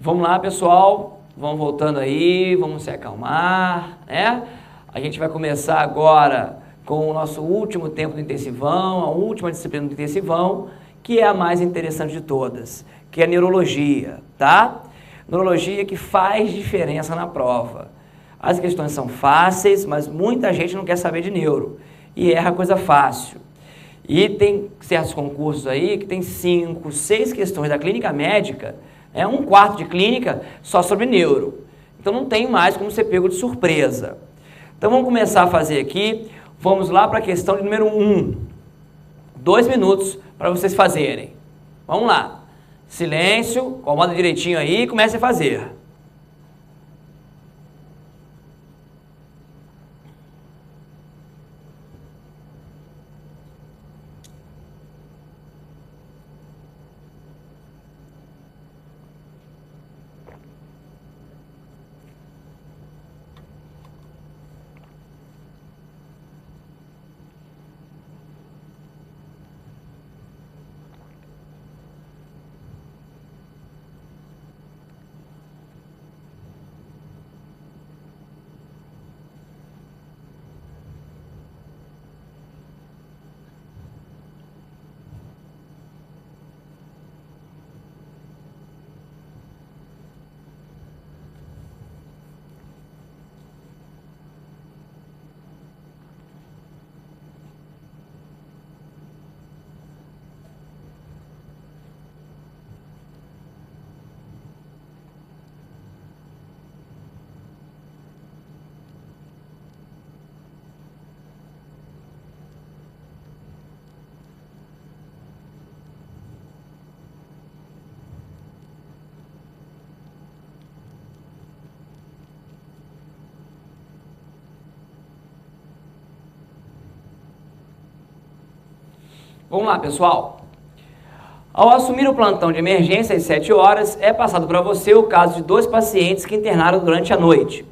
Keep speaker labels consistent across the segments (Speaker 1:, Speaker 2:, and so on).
Speaker 1: Vamos lá, pessoal, vamos voltando aí, vamos se acalmar, né? A gente vai começar agora com o nosso último tempo do intensivão, a última disciplina do intensivão, que é a mais interessante de todas, que é a neurologia, tá? Neurologia que faz diferença na prova. As questões são fáceis, mas muita gente não quer saber de neuro e erra coisa fácil. E tem certos concursos aí que tem 5, 6 questões da clínica médica, um quarto de clínica só sobre neuro. Então não tem mais como ser pego de surpresa. Então vamos começar a fazer aqui. Vamos lá para a questão de número 1. 2 minutos para vocês fazerem. Vamos lá. Silêncio, acomoda direitinho aí e comece a fazer. Vamos lá, pessoal. Ao assumir o plantão de emergência às 7 horas, é passado para você o caso de 2 pacientes que internaram durante a noite.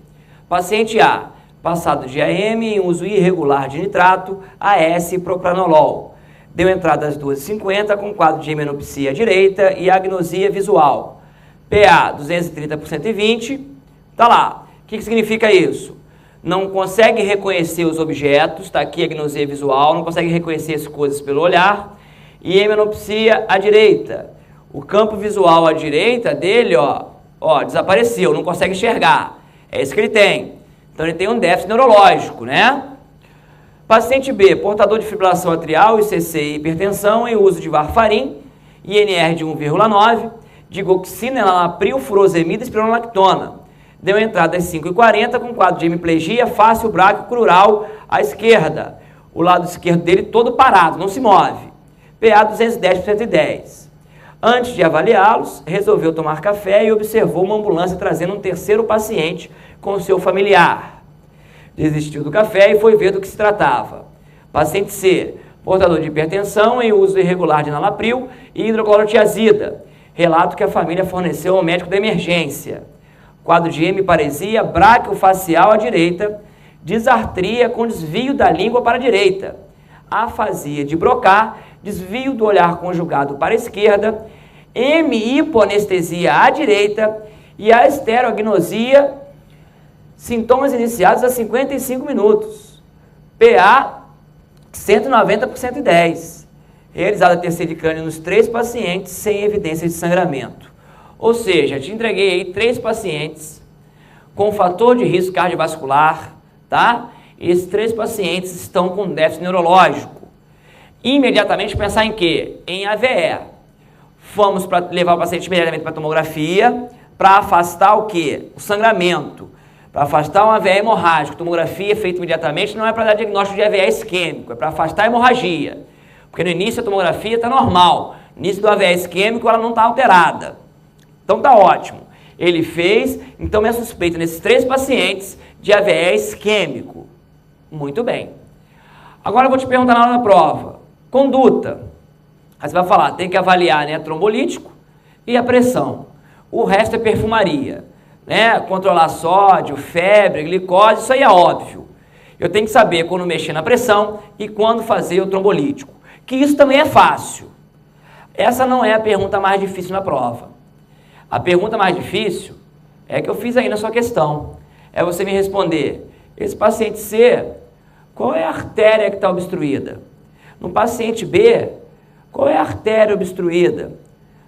Speaker 1: Paciente A, passado de AM em uso irregular de nitrato, AS e propranolol. Deu entrada às 2h50 com quadro de hemenopsia à direita e agnosia visual. PA 230 por 120. Tá lá. O que significa isso? Não consegue reconhecer os objetos, está aqui a agnosia visual, não consegue reconhecer as coisas pelo olhar, e hemenopsia à direita. O campo visual à direita dele, desapareceu, não consegue enxergar. É isso que ele tem. Então ele tem um déficit neurológico, né? Paciente B, portador de fibrilação atrial, ICC e hipertensão, em uso de varfarin, INR de 1,9, digoxina, enalapril, furosemida e espironolactona. Deu entrada às 5h40 com quadro de hemiplegia fácil braquiocrural à esquerda. O lado esquerdo dele todo parado, não se move. PA 210 por 110. Antes de avaliá-los, resolveu tomar café e observou uma ambulância trazendo um terceiro paciente com seu familiar. Desistiu do café e foi ver do que se tratava. Paciente C, portador de hipertensão em uso irregular de enalapril e hidroclorotiazida. Relato que a família forneceu ao médico da emergência. Quadro de hemiparesia braquiofacial à direita, disartria com desvio da língua para a direita, afasia de Broca, desvio do olhar conjugado para a esquerda, hemihipoanestesia à direita e a estereognosia, sintomas iniciados a 55 minutos. PA 190 por 110. Realizada a terceira de crânio nos 3 pacientes sem evidência de sangramento. Ou seja, te entreguei aí 3 pacientes com fator de risco cardiovascular, tá? E esses 3 pacientes estão com déficit neurológico. Imediatamente pensar em quê? Em AVE. Vamos levar o paciente imediatamente para a tomografia para afastar o quê? O sangramento. Para afastar um AVE hemorrágico. Tomografia feita imediatamente não é para dar diagnóstico de AVE isquêmico, é para afastar a hemorragia. Porque no início a tomografia está normal. No início do AVE isquêmico ela não está alterada. Então tá ótimo. Ele fez, então minha suspeita nesses 3 pacientes de AVE isquêmico. Muito bem. Agora eu vou te perguntar na hora da prova. Conduta. Aí você vai falar, tem que avaliar, né, trombolítico e a pressão. O resto é perfumaria, né? Controlar sódio, febre, glicose, isso aí é óbvio. Eu tenho que saber quando mexer na pressão e quando fazer o trombolítico. Que isso também é fácil. Essa não é a pergunta mais difícil na prova. A pergunta mais difícil é que eu fiz aí na sua questão. É você me responder, esse paciente C, qual é a artéria que está obstruída? No paciente B, qual é a artéria obstruída?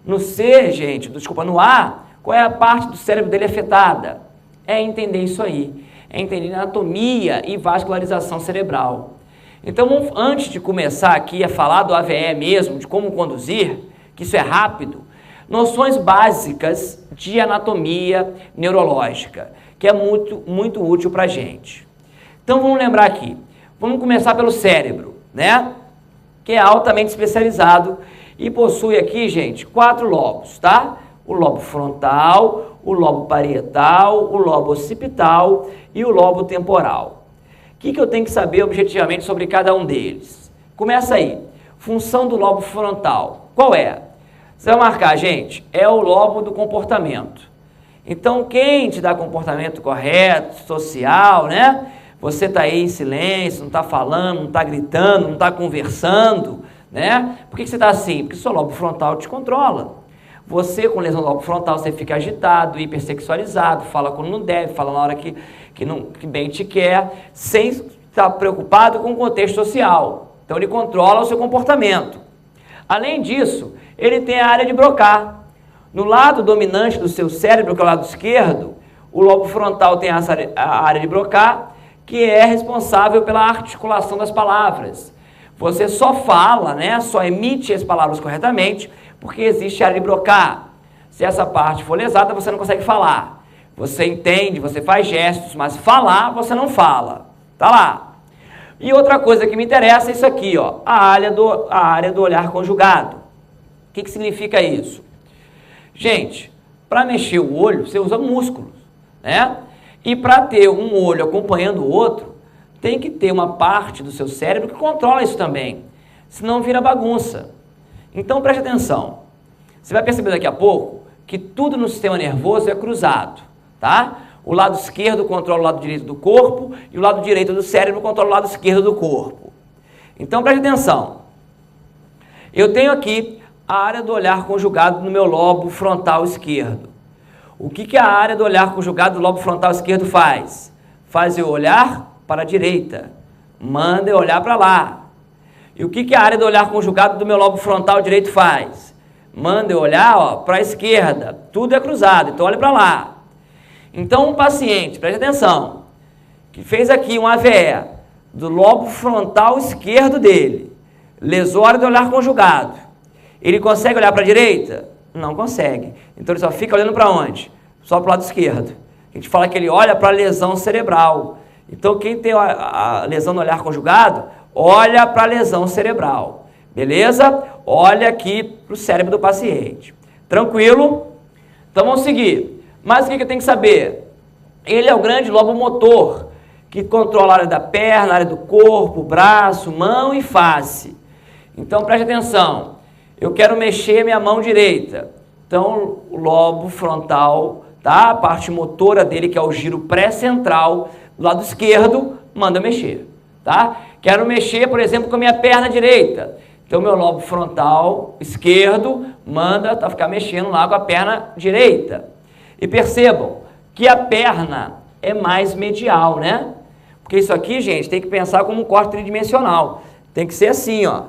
Speaker 1: No C, gente, desculpa, no A, qual é a parte do cérebro dele afetada? É entender isso aí. É entender anatomia e vascularização cerebral. Então, antes de começar aqui a falar do AVE mesmo, de como conduzir, que isso é rápido, noções básicas de anatomia neurológica, que é muito útil para a gente. Então, vamos lembrar aqui. Vamos começar pelo cérebro, né? Que é altamente especializado e possui aqui, gente, 4 lobos, tá? O lobo frontal, o lobo parietal, o lobo occipital e o lobo temporal. O que eu tenho que saber objetivamente sobre cada um deles? Começa aí. Função do lobo frontal. Qual é? Você vai marcar, gente, é o lobo do comportamento. Então, quem te dá comportamento correto, social, né? Você está aí em silêncio, não está falando, não está gritando, não está conversando, né? Por que você está assim? Porque o seu lobo frontal te controla. Você, com lesão do lobo frontal, você fica agitado, hipersexualizado, fala quando não deve, fala na hora que bem te quer, sem estar preocupado com o contexto social. Então, ele controla o seu comportamento. Além disso, ele tem a área de Broca. No lado dominante do seu cérebro, que é o lado esquerdo, o lobo frontal tem a área de Broca, que é responsável pela articulação das palavras. Você só fala, né, só emite as palavras corretamente, porque existe a área de Broca. Se essa parte for lesada, você não consegue falar. Você entende, você faz gestos, mas falar, você não fala. Tá lá. E outra coisa que me interessa é isso aqui, ó, a área do olhar conjugado. O que significa isso? Gente, para mexer o olho, você usa músculos, né? E para ter um olho acompanhando o outro, tem que ter uma parte do seu cérebro que controla isso também. Senão vira bagunça. Então preste atenção. Você vai perceber daqui a pouco que tudo no sistema nervoso é cruzado, tá? O lado esquerdo controla o lado direito do corpo e o lado direito do cérebro controla o lado esquerdo do corpo. Então preste atenção. Eu tenho aqui a área do olhar conjugado no meu lobo frontal esquerdo. O que a área do olhar conjugado do lobo frontal esquerdo faz? Faz eu olhar para a direita, manda eu olhar para lá. E o que a área do olhar conjugado do meu lobo frontal direito faz? Manda eu olhar para a esquerda, tudo é cruzado, então olha para lá. Então um paciente, preste atenção, que fez aqui um AVE do lobo frontal esquerdo dele, lesou a área do olhar conjugado, ele consegue olhar para a direita? Não consegue. Então ele só fica olhando para onde? Só para o lado esquerdo. A gente fala que ele olha para a lesão cerebral. Então quem tem a lesão no olhar conjugado, olha para a lesão cerebral. Beleza? Olha aqui para o cérebro do paciente. Tranquilo? Então vamos seguir. Mas o que eu tenho que saber? Ele é o grande lobo motor, que controla a área da perna, a área do corpo, braço, mão e face. Então preste atenção. Eu quero mexer minha mão direita. Então, o lobo frontal, tá? A parte motora dele, que é o giro pré-central, do lado esquerdo, manda mexer, tá? Quero mexer, por exemplo, com a minha perna direita. Então, meu lobo frontal esquerdo manda ficar mexendo lá com a perna direita. E percebam que a perna é mais medial, né? Porque isso aqui, gente, tem que pensar como um corte tridimensional. Tem que ser assim, ó,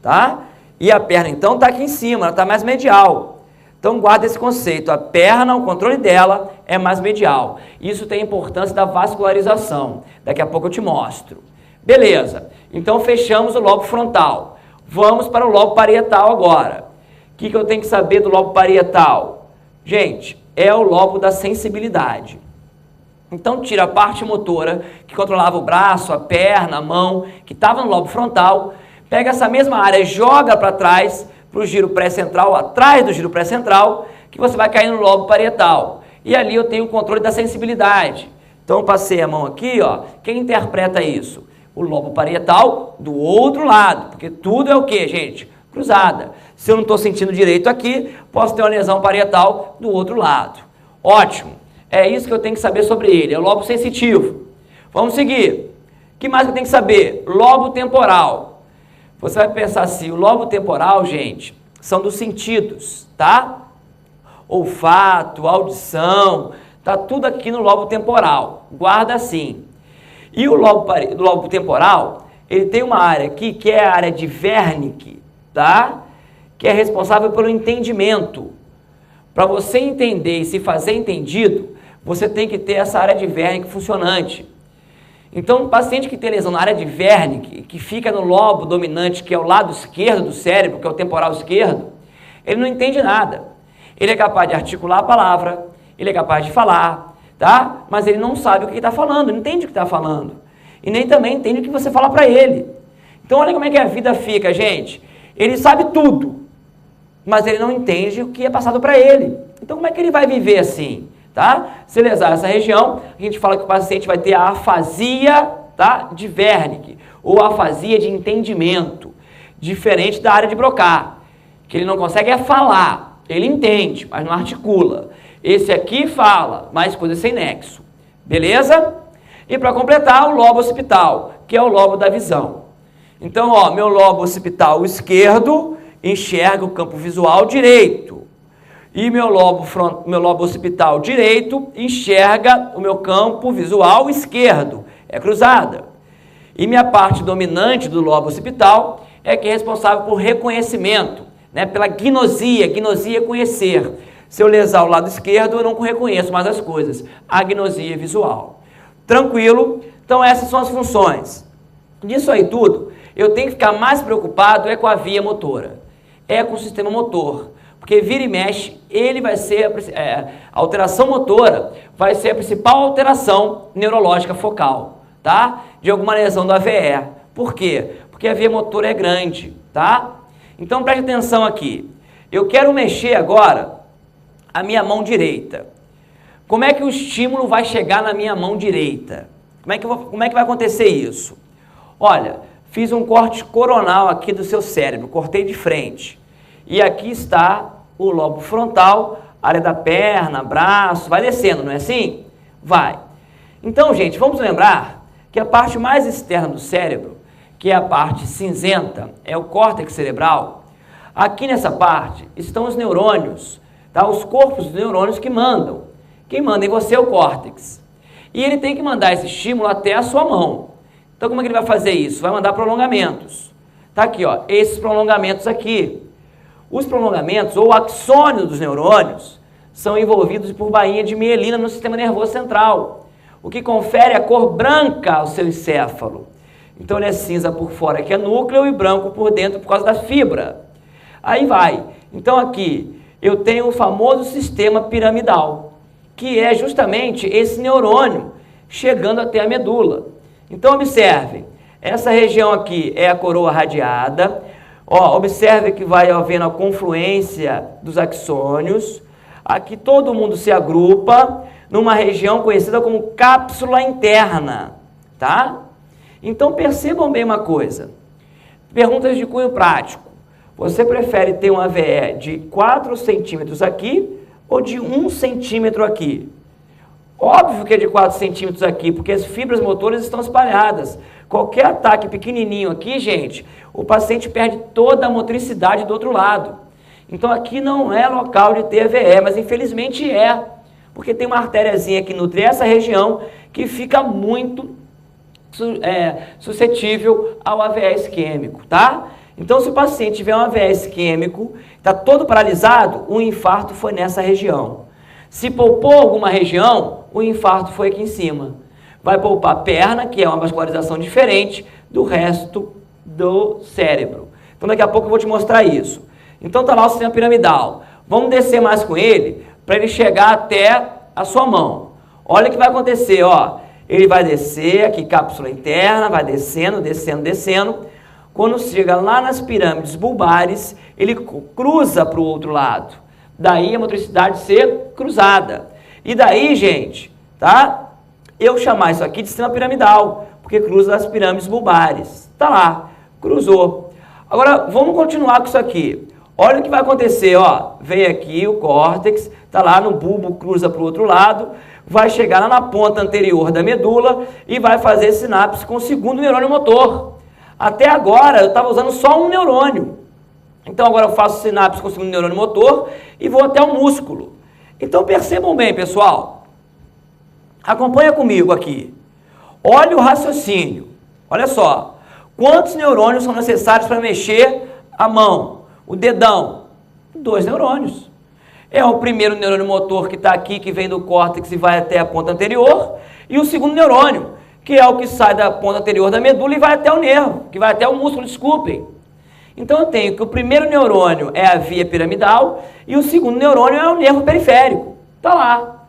Speaker 1: tá? E a perna, então, está aqui em cima, ela está mais medial. Então, guarda esse conceito. A perna, o controle dela é mais medial. Isso tem importância da vascularização. Daqui a pouco eu te mostro. Beleza. Então, fechamos o lobo frontal. Vamos para o lobo parietal agora. O que eu tenho que saber do lobo parietal? Gente, é o lobo da sensibilidade. Então, tira a parte motora, que controlava o braço, a perna, a mão, que estava no lobo frontal. Pega essa mesma área, joga para trás, para o giro pré-central, atrás do giro pré-central, que você vai cair no lobo parietal. E ali eu tenho o controle da sensibilidade. Então, eu passei a mão aqui, ó. Quem interpreta isso? O lobo parietal do outro lado, porque tudo é o quê, gente? Cruzada. Se eu não estou sentindo direito aqui, posso ter uma lesão parietal do outro lado. Ótimo. É isso que eu tenho que saber sobre ele. É o lobo sensitivo. Vamos seguir. O que mais eu tenho que saber? Lobo temporal. Você vai pensar assim, o lobo temporal, gente, são dos sentidos, tá? olfato, audição, tá tudo aqui no lobo temporal. Guarda assim. E o lobo temporal, ele tem uma área aqui que é a área de Wernicke, tá? Que é responsável pelo entendimento. Para você entender e se fazer entendido, você tem que ter essa área de Wernicke funcionante. Então, um paciente que tem lesão na área de Wernicke, que fica no lobo dominante, que é o lado esquerdo do cérebro, que é o temporal esquerdo, ele não entende nada. Ele é capaz de articular a palavra, ele é capaz de falar, tá? Mas ele não sabe o que está falando, não entende o que está falando. E nem também entende o que você fala para ele. Então, olha como é que a vida fica, gente. Ele sabe tudo, mas ele não entende o que é passado para ele. Então, como é que ele vai viver assim? Tá? Se lesar essa região, a gente fala que o paciente vai ter a afasia, tá, de Wernicke, ou afasia de entendimento, diferente da área de Broca, que ele não consegue falar, ele entende, mas não articula. Esse aqui fala, mas coisa sem nexo, beleza? E para completar, o lobo occipital, que é o lobo da visão. Então, ó, meu lobo occipital esquerdo enxerga o campo visual direito. E meu lobo occipital direito enxerga o meu campo visual esquerdo, é cruzada. E minha parte dominante do lobo occipital é que é responsável por reconhecimento, né, pela gnosia, gnosia é conhecer. Se eu lesar o lado esquerdo, eu não reconheço mais as coisas, a gnosia visual. Tranquilo? Então essas são as funções. Disso aí tudo, eu tenho que ficar mais preocupado é com a via motora, é com o sistema motor. Porque vira e mexe, ele vai ser, a alteração motora vai ser a principal alteração neurológica focal, tá? De alguma lesão do AVE. Por quê? Porque a via motora é grande, tá? Então preste atenção aqui. Eu quero mexer agora a minha mão direita. Como é que o estímulo vai chegar na minha mão direita? Como é que vai acontecer isso? Olha, fiz um corte coronal aqui do seu cérebro, cortei de frente. E aqui está o lobo frontal, área da perna, braço, vai descendo, não é assim? Vai. Então, gente, vamos lembrar que a parte mais externa do cérebro, que é a parte cinzenta, é o córtex cerebral. Aqui nessa parte estão os neurônios, tá? Os corpos dos neurônios que mandam. Quem manda em você é o córtex. E ele tem que mandar esse estímulo até a sua mão. Então, como é que ele vai fazer isso? Vai mandar prolongamentos. Tá aqui, ó, esses prolongamentos aqui. Os prolongamentos, ou axônios dos neurônios, são envolvidos por bainha de mielina no sistema nervoso central, o que confere a cor branca ao seu encéfalo. Então ele é cinza por fora, que é núcleo, e branco por dentro por causa da fibra. Aí vai. Então aqui eu tenho o famoso sistema piramidal, que é justamente esse neurônio chegando até a medula. Então observem, essa região aqui é a coroa radiada. Ó, observe que vai havendo a confluência dos axônios. Aqui todo mundo se agrupa numa região conhecida como cápsula interna, tá? Então percebam bem uma coisa. Perguntas de cunho prático. Você prefere ter um AVE de 4 centímetros aqui ou de 1 centímetro aqui? Óbvio que é de 4 centímetros aqui, porque as fibras motoras estão espalhadas. Qualquer ataque pequenininho aqui, gente, o paciente perde toda a motricidade do outro lado. Então aqui não é local de ter AVE, mas infelizmente é, porque tem uma artériazinha que nutre essa região que fica muito suscetível ao AVE isquêmico, tá? Então se o paciente tiver um AVE isquêmico, está todo paralisado, o infarto foi nessa região. Se poupou alguma região, o infarto foi aqui em cima. Vai poupar a perna, que é uma vascularização diferente do resto do cérebro. Então daqui a pouco eu vou te mostrar isso. Então tá lá o sistema piramidal. Vamos descer mais com ele, para ele chegar até a sua mão. Olha o que vai acontecer, ó. Ele vai descer aqui, cápsula interna, vai descendo, descendo, descendo. Quando chega lá nas pirâmides bulbares, ele cruza para o outro lado. Daí a motricidade ser cruzada. E daí, gente, tá? Eu chamar isso aqui de sistema piramidal, porque cruza as pirâmides bulbares. Tá lá, cruzou. Agora, vamos continuar com isso aqui. Olha o que vai acontecer, ó. Vem aqui o córtex, tá lá no bulbo, cruza para o outro lado, vai chegar lá na ponta anterior da medula e vai fazer sinapse com o segundo neurônio motor. Até agora, eu estava usando só um neurônio. Então agora eu faço sinapse com o segundo neurônio motor e vou até o músculo. Então percebam bem, pessoal. Acompanha comigo aqui. Olha o raciocínio. Olha só. Quantos neurônios são necessários para mexer a mão, o dedão? 2 neurônios. É o primeiro neurônio motor que está aqui, que vem do córtex e vai até a ponta anterior, e o segundo neurônio, que é o que sai da ponta anterior da medula e vai até o nervo, que vai até o músculo, desculpem. Então eu tenho que o primeiro neurônio é a via piramidal e o segundo neurônio é o nervo periférico. Está lá.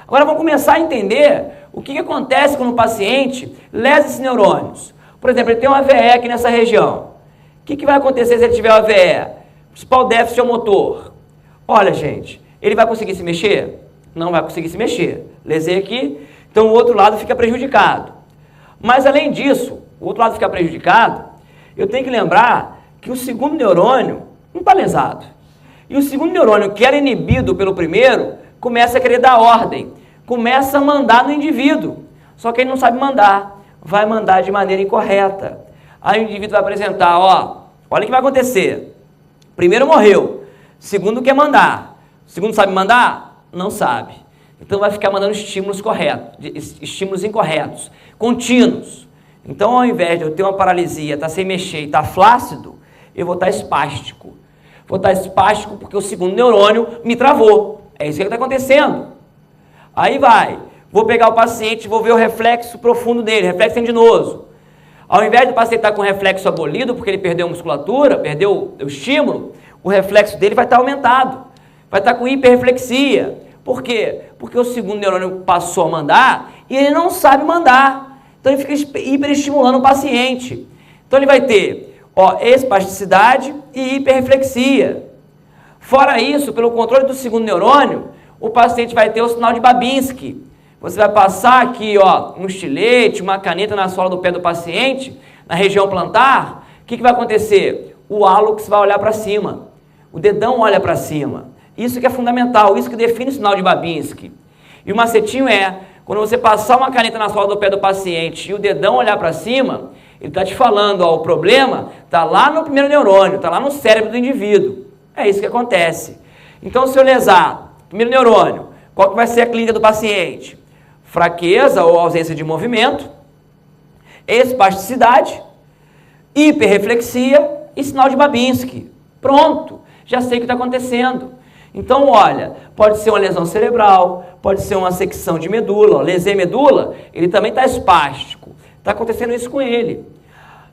Speaker 1: Agora vamos começar a entender o que acontece quando o paciente lesa esses neurônios. Por exemplo, ele tem uma AVE aqui nessa região. O que vai acontecer se ele tiver uma AVE? O principal déficit é o motor. Olha, gente, ele vai conseguir se mexer? Não vai conseguir se mexer. Lesei aqui, então o outro lado fica prejudicado. Mas além disso, o outro lado fica prejudicado, eu tenho que lembrar que o segundo neurônio não está lesado. E o segundo neurônio, que era inibido pelo primeiro, começa a querer dar ordem, começa a mandar no indivíduo. Só que ele não sabe mandar, vai mandar de maneira incorreta. Aí o indivíduo vai apresentar, ó, olha o que vai acontecer. Primeiro morreu, segundo quer mandar. O segundo sabe mandar? Não sabe. Então vai ficar mandando estímulos corretos, estímulos incorretos, contínuos. Então ao invés de eu ter uma paralisia, estar sem mexer e estar flácido, eu vou estar espástico. Vou estar espástico porque o segundo neurônio me travou. É isso que está acontecendo. Aí vai, vou pegar o paciente, vou ver o reflexo profundo dele, reflexo tendinoso. Ao invés do paciente estar com o reflexo abolido, porque ele perdeu a musculatura, perdeu o estímulo, o reflexo dele vai estar aumentado. Vai estar com hiperreflexia. Por quê? Porque o segundo neurônio passou a mandar e ele não sabe mandar. Então ele fica hiperestimulando o paciente. Então ele vai ter, ó, espasticidade e hiperreflexia. Fora isso, pelo controle do segundo neurônio, o paciente vai ter o sinal de Babinski. Você vai passar aqui, ó, um estilete, uma caneta na sola do pé do paciente, na região plantar. O que vai acontecer? O hálux vai olhar para cima. O dedão olha para cima. Isso que é fundamental, isso que define o sinal de Babinski. E o macetinho é, quando você passar uma caneta na sola do pé do paciente e o dedão olhar para cima, ele está te falando, ó, o problema está lá no primeiro neurônio, está lá no cérebro do indivíduo. É isso que acontece. Então, se eu lesar o primeiro neurônio, qual que vai ser a clínica do paciente? Fraqueza ou ausência de movimento, espasticidade, hiperreflexia e sinal de Babinski. Pronto, já sei o que está acontecendo. Então, olha, pode ser uma lesão cerebral, pode ser uma secção de medula, ó, lesei medula, ele também está espástico. Está acontecendo isso com ele.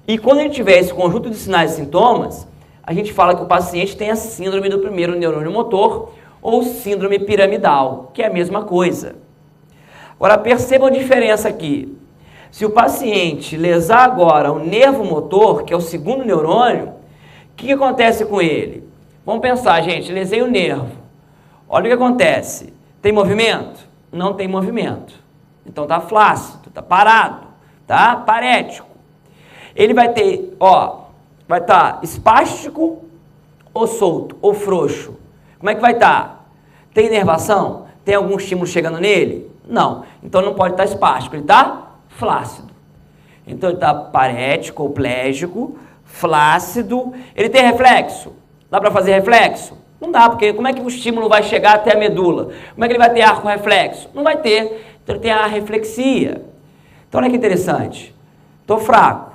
Speaker 1: E quando ele tiver esse conjunto de sinais e sintomas, a gente fala que o paciente tem a síndrome do primeiro neurônio motor ou síndrome piramidal, que é a mesma coisa. Agora, percebam a diferença aqui. Se o paciente lesar agora o nervo motor, que é o segundo neurônio, o que acontece com ele? Vamos pensar, gente, lesei o nervo. Olha o que acontece. Tem movimento? Não tem movimento. Então está flácido, está parado, tá? Parético. Ele vai ter, ó, vai estar espástico ou solto, ou frouxo. Como é que vai estar? Tem inervação? Tem algum estímulo chegando nele? Não. Então não pode estar espástico, ele está flácido. Então ele está parético ou plégico, flácido. Ele tem reflexo? Dá para fazer reflexo? Não dá, porque como é que o estímulo vai chegar até a medula? Como é que ele vai ter arco reflexo? Não vai ter. Então ele tem a reflexia. Então olha que interessante. Estou fraco,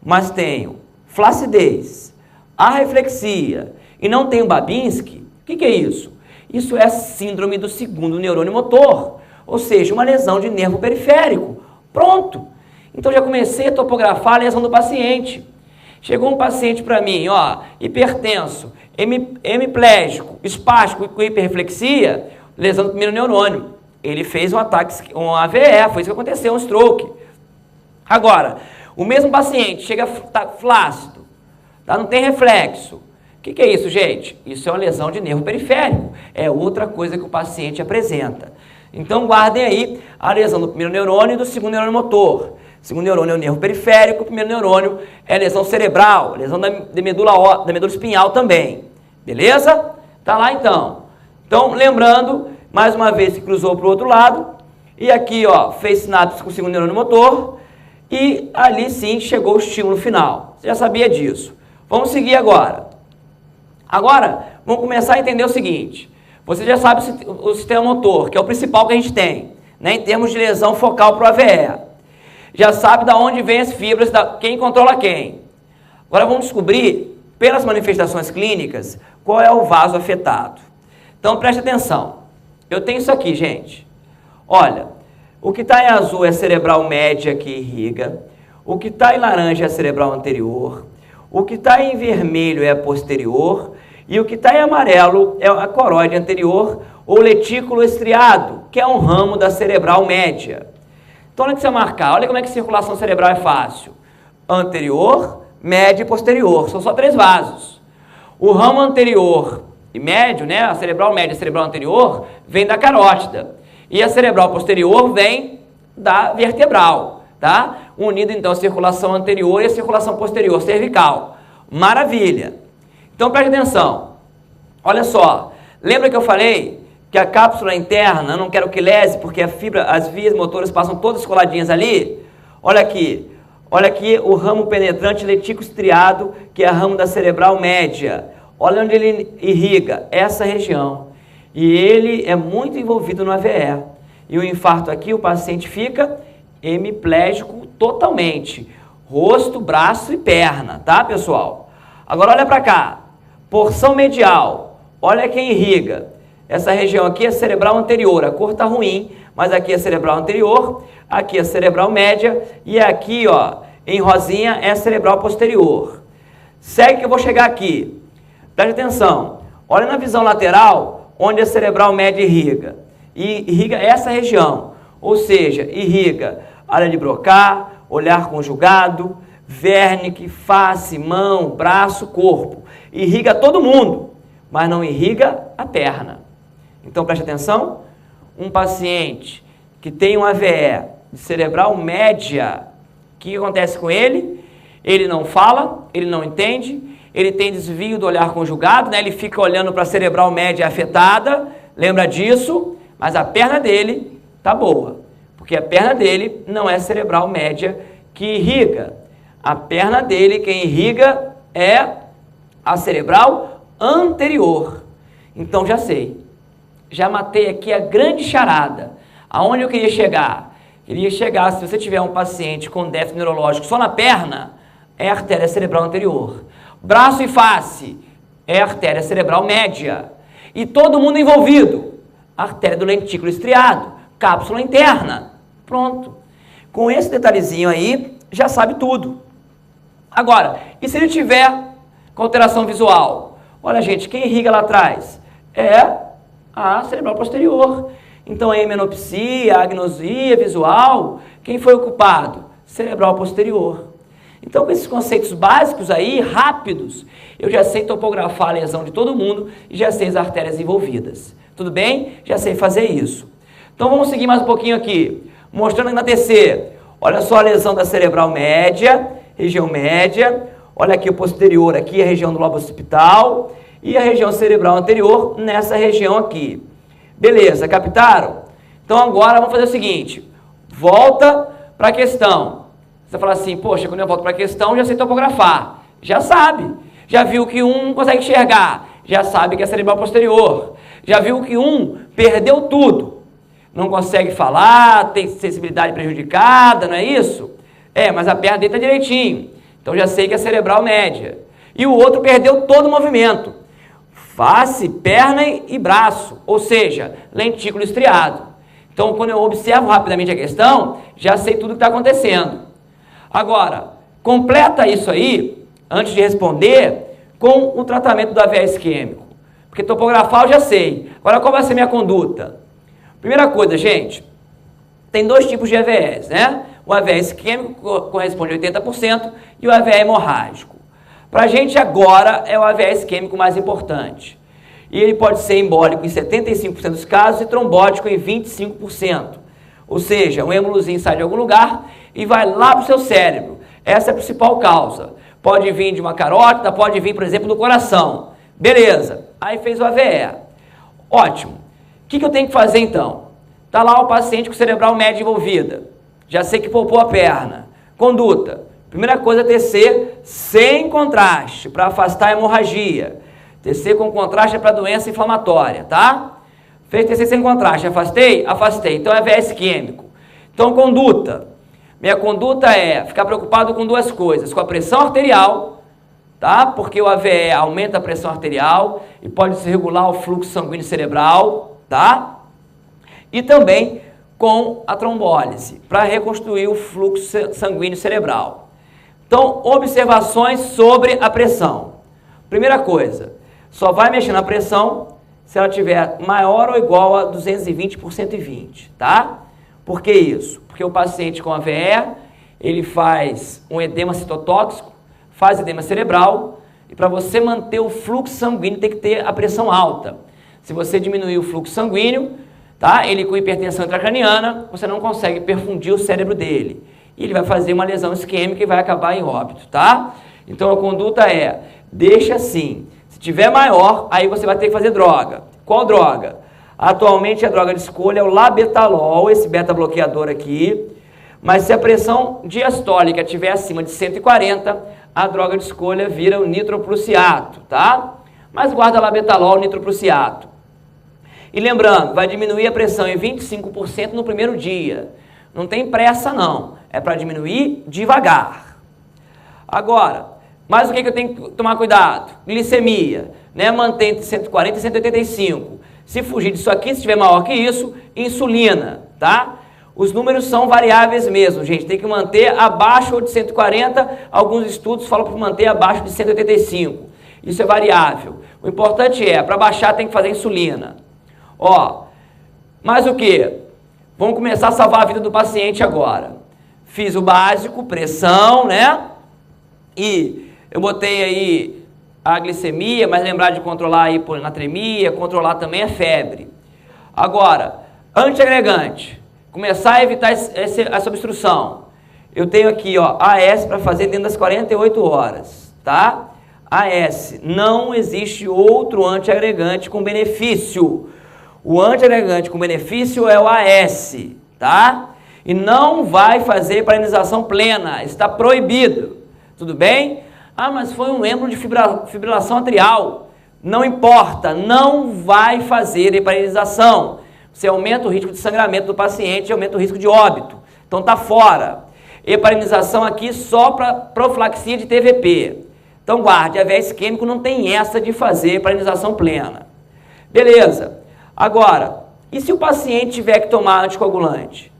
Speaker 1: mas tenho flacidez, arreflexia e não tenho Babinski. O que é isso? Isso é a síndrome do segundo neurônio motor, ou seja, uma lesão de nervo periférico. Pronto. Então já comecei a topografar a lesão do paciente. Chegou um paciente para mim, ó, hipertenso, hemiplégico, espástico com hiperreflexia, lesão do primeiro neurônio. Ele fez um ataque, um AVE, foi isso que aconteceu, um stroke. Agora, o mesmo paciente chega tá flácido, tá, não tem reflexo. O que é isso, gente? Isso é uma lesão de nervo periférico. É outra coisa que o paciente apresenta. Então, guardem aí a lesão do primeiro neurônio e do segundo neurônio motor. O segundo neurônio é o nervo periférico, o primeiro neurônio é a lesão cerebral, lesão da medula espinhal também. Beleza? Tá lá então. Então, lembrando, mais uma vez se cruzou para o outro lado, e aqui, ó, fez sinapse com o segundo neurônio motor, e ali sim chegou o estímulo final. Você já sabia disso. Vamos seguir agora. Agora, vamos começar a entender o seguinte. Você já sabe o sistema motor, que é o principal que a gente tem, né, em termos de lesão focal para o AVE. Já sabe de onde vem as fibras, quem controla quem. Agora vamos descobrir, pelas manifestações clínicas, qual é o vaso afetado. Então preste atenção. Eu tenho isso aqui, gente. Olha, o que está em azul é a cerebral média que irriga. O que está em laranja é a cerebral anterior. O que está em vermelho é a posterior. E o que está em amarelo é a coroide anterior ou letículo estriado, que é um ramo da cerebral média. Então, olha que você vai marcar. Olha como é que a circulação cerebral é fácil. Anterior, médio e posterior. São só 3 vasos. O ramo anterior e médio, né, a cerebral média e a cerebral anterior, vem da carótida. E a cerebral posterior vem da vertebral, tá? Unindo, então, a circulação anterior e a circulação posterior, cervical. Maravilha! Então, preste atenção. Olha só. Lembra que eu falei que a cápsula interna, eu não quero que lese, porque as vias motoras passam todas coladinhas ali? Olha aqui. Olha aqui o ramo penetrante letículo estriado, que é o ramo da cerebral média. Olha onde ele irriga, essa região. E ele é muito envolvido no AVE. E o infarto aqui, o paciente fica hemiplégico totalmente. Rosto, braço e perna, tá, pessoal? Agora olha para cá. Porção medial. Olha quem irriga. Essa região aqui é cerebral anterior. A cor tá ruim, mas aqui é cerebral anterior, aqui é cerebral média e aqui, ó, em rosinha é cerebral posterior. Segue que eu vou chegar aqui. Preste atenção. Olha na visão lateral, onde a cerebral média irriga. E irriga essa região. Ou seja, irriga área de Broca, olhar conjugado, Wernicke, face, mão, braço, corpo. Irriga todo mundo, mas não irriga a perna. Então preste atenção. Um paciente que tem um AVE de cerebral média, o que acontece com ele? Ele não fala, ele não entende, ele tem desvio do olhar conjugado, né? Ele fica olhando para a cerebral média afetada, lembra disso? Mas a perna dele tá boa, porque a perna dele não é cerebral média que irriga. A perna dele, quem irriga é a cerebral anterior. Então já sei, já matei aqui a grande charada. Aonde eu queria chegar? Queria chegar, se você tiver um paciente com déficit neurológico só na perna, é a artéria cerebral anterior. Braço e face é a artéria cerebral média. E todo mundo envolvido, artéria do lentículo estriado, cápsula interna. Pronto. Com esse detalhezinho aí, já sabe tudo. Agora, e se ele tiver com alteração visual? Olha, gente, quem irriga lá atrás? É a cerebral posterior. Então, a hemenopsia, a agnosia visual, quem foi o culpado? Cerebral posterior. Então, com esses conceitos básicos aí, rápidos, eu já sei topografar a lesão de todo mundo e já sei as artérias envolvidas. Tudo bem? Já sei fazer isso. Então, vamos seguir mais um pouquinho aqui, mostrando na TC. Olha só a lesão da cerebral média, região média. Olha aqui o posterior, aqui a região do lobo occipital e a região cerebral anterior nessa região aqui. Beleza, captaram? Então agora vamos fazer o seguinte, volta para a questão. Você vai falar assim, poxa, quando eu volto para a questão, já sei topografar. Já sabe. Já viu que um não consegue enxergar. Já sabe que é cerebral posterior. Já viu que um perdeu tudo. Não consegue falar, tem sensibilidade prejudicada, não é isso? É, mas a perna dele está direitinho. Então já sei que é cerebral média. E o outro perdeu todo o movimento. Face, perna e braço, ou seja, lentículo estriado. Então, quando eu observo rapidamente a questão, já sei tudo o que está acontecendo. Agora, completa isso aí, antes de responder, com o tratamento do AVE isquêmico. Porque topografar eu já sei. Agora, qual vai ser a minha conduta? Primeira coisa, gente, tem 2 tipos de AVEs, né? O AVE isquêmico corresponde a 80% e o AVE hemorrágico. Para a gente agora é o AVE isquêmico mais importante. E ele pode ser embólico em 75% dos casos e trombótico em 25%. Ou seja, um êmbolozinho sai de algum lugar e vai lá para o seu cérebro. Essa é a principal causa. Pode vir de uma carótida, pode vir, por exemplo, do coração. Beleza, aí fez o AVE. Ótimo. O que eu tenho que fazer então? Está lá o paciente com cerebral média envolvida. Já sei que poupou a perna. Conduta. Primeira coisa é TC sem contraste, para afastar a hemorragia. TC com contraste é para doença inflamatória, tá? Fez TC sem contraste, afastei? Afastei. Então é AVE isquêmico. Então conduta. Minha conduta é ficar preocupado com duas coisas, com a pressão arterial, tá? Porque o AVE aumenta a pressão arterial e pode desregular o fluxo sanguíneo cerebral, tá? E também com a trombólise, para reconstruir o fluxo sanguíneo cerebral. Então, observações sobre a pressão. Primeira coisa, só vai mexer na pressão se ela tiver maior ou igual a 220 por 120, tá? Por que isso? Porque o paciente com AVE, ele faz um edema citotóxico, faz edema cerebral, e para você manter o fluxo sanguíneo tem que ter a pressão alta. Se você diminuir o fluxo sanguíneo, tá? Ele com hipertensão intracraniana, você não consegue perfundir o cérebro dele. E ele vai fazer uma lesão isquêmica e vai acabar em óbito, tá? Então a conduta é, deixa assim. Se tiver maior, aí você vai ter que fazer droga. Qual droga? Atualmente a droga de escolha é o labetalol, esse beta-bloqueador aqui. Mas se a pressão diastólica estiver acima de 140, a droga de escolha vira o nitroprussiato, tá? Mas guarda labetalol, nitroprussiato. E lembrando, vai diminuir a pressão em 25% no primeiro dia. Não tem pressa não, é para diminuir devagar. Agora, mas o que eu tenho que tomar cuidado? Glicemia, né? Mantém entre 140 e 185. Se fugir disso aqui, se tiver maior que isso, insulina, tá? Os números são variáveis mesmo, gente. Tem que manter abaixo de 140, alguns estudos falam para manter abaixo de 185. Isso é variável. O importante é, para baixar tem que fazer insulina. Ó, mas o que? Vamos começar a salvar a vida do paciente agora. Fiz o básico, pressão, né? E eu botei aí a glicemia, mas lembrar de controlar a hiponatremia, controlar também a febre. Agora, antiagregante, começar a evitar essa obstrução. Eu tenho aqui, ó, AS para fazer dentro das 48 horas, tá? AS, não existe outro antiagregante com benefício. O antiagregante com benefício é o AS, tá? E não vai fazer paralisação plena, está proibido, tudo bem? Ah, mas foi um êmbolo de fibrilação atrial. Não importa, não vai fazer heparinização. Você aumenta o risco de sangramento do paciente e aumenta o risco de óbito. Então tá fora. Heparinização aqui só para profilaxia de TVP. Então guarde, AVE isquêmico não tem essa de fazer heparinização plena. Beleza. Agora, e se o paciente tiver que tomar anticoagulante?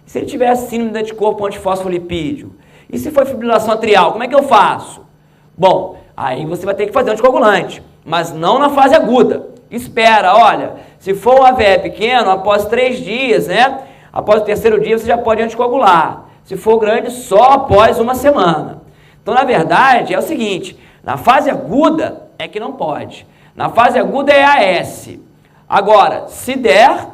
Speaker 1: E se ele tiver síndrome de anticorpo antifosfolipídio? E se for fibrilação atrial, como é que eu faço? Bom, aí você vai ter que fazer anticoagulante, mas não na fase aguda. Espera, olha, se for um AVE pequeno, após 3 dias, né? Após o 3º dia você já pode anticoagular. Se for grande, só após 1 semana. Então, na verdade, é o seguinte, na fase aguda é que não pode. Na fase aguda é AS. Agora, se der,